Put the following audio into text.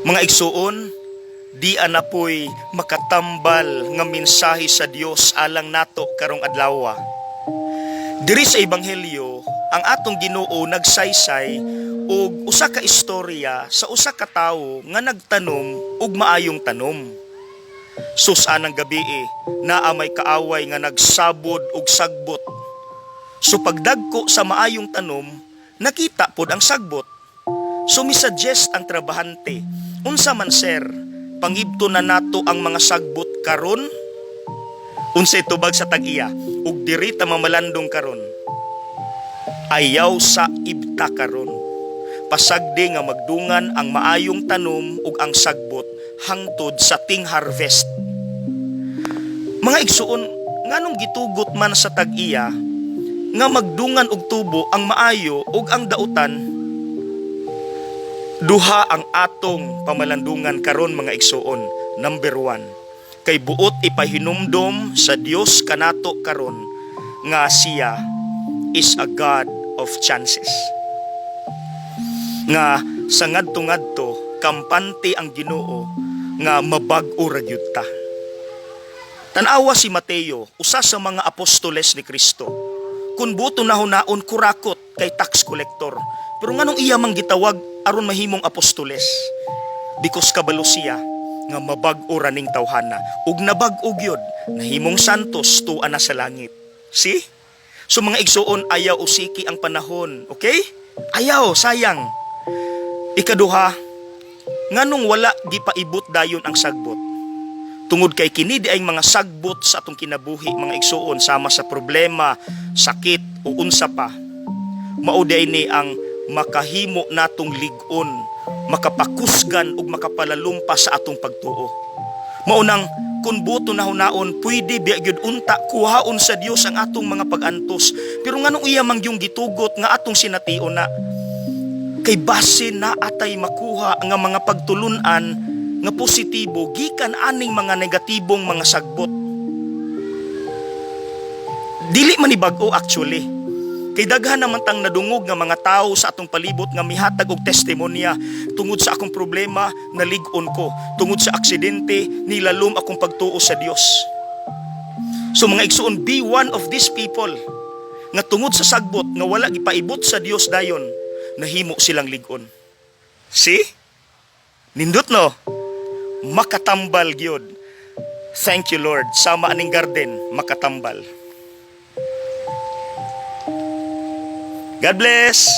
Mga igsuon, di anapoy makatambal nga mensahe sa Dios alang nato karong adlaw. Diri sa ebanghelyo, ang atong Ginoo nagsaysay og usa ka istorya sa usa ka tawo nga nagtanom og maayong tanom. Sus anang gabi naa may kaaway nga nagsabod og sagbot. So pagdagko sa maayong tanom, nakita pod ang sagbot. So misuggest ang trabahante, unsa man sir, pangibto na nato ang mga sagbot karon? Unsay tubag sa tag-iya, ug diri ta mamalandong karon. Ayaw sa ibta karon. Pasagdi nga magdungan ang maayong tanom ug ang sagbot hangtod sa ting harvest. Mga igsuon, nganong gitugot man sa tag-iya nga magdungan og tubo ang maayo ug ang dautan? Duha ang atong pamalandungan karon mga igsuon. Number 1, kay buot ipahinumdom sa Dios kanato karon nga siya is a God of chances. Nga sa ngadto-ngadto kampante ang Ginoo nga mabag-o ra gyud ta. Tan-awa si Mateo, usa sa mga apostoles ni Kristo. Kun buto nahunaon kurakot kay tax collector. Pero nganong iya mang gitawag aron mahimong apostoles? Because kabalo siya nga mabag-o ra ning tawhana ug nabag-o gyud nahimong santos tuan na sa langit. See? So mga igsuon, ayaw usiki ang panahon, okay? Ayaw, sayang. Ikaduha, nganong wala gipaibot dayon ang sagbot? Tungod kay kini di ay mga sagbot sa atong kinabuhi mga igsuon sama sa problema, sakit o unsa pa. Mao ni ang makahimo natong lig-on, makapakusgan ug makapalalumpa sa atong pagtuo. Mao nang kun buto na hunaon, pwede biya gyud unta kuhaon sa Dios ang atong mga pag-antos. Pero nganong iya mang yung gitugot nga atong sination na kay base na atay makuha nga mga pagtulunan nga positibo gikan aning mga negatibong mga sagbot. Dili man ni bag-o actually. Kay daghan naman tang nadungog nga mga tao sa atong palibot nga mihatag og testimonya tungod sa akong problema nalig-on ko, tungod sa aksidente nilalom akong pagtuo sa Dios. So mga igsuon, be one of these people nga tungod sa sagbot nga wala gipaibot sa Dios dayon nahimo silang lig-on. See? Nindot no? Makatambal gyud. Thank you Lord. Sama aning garden makatambal. God bless!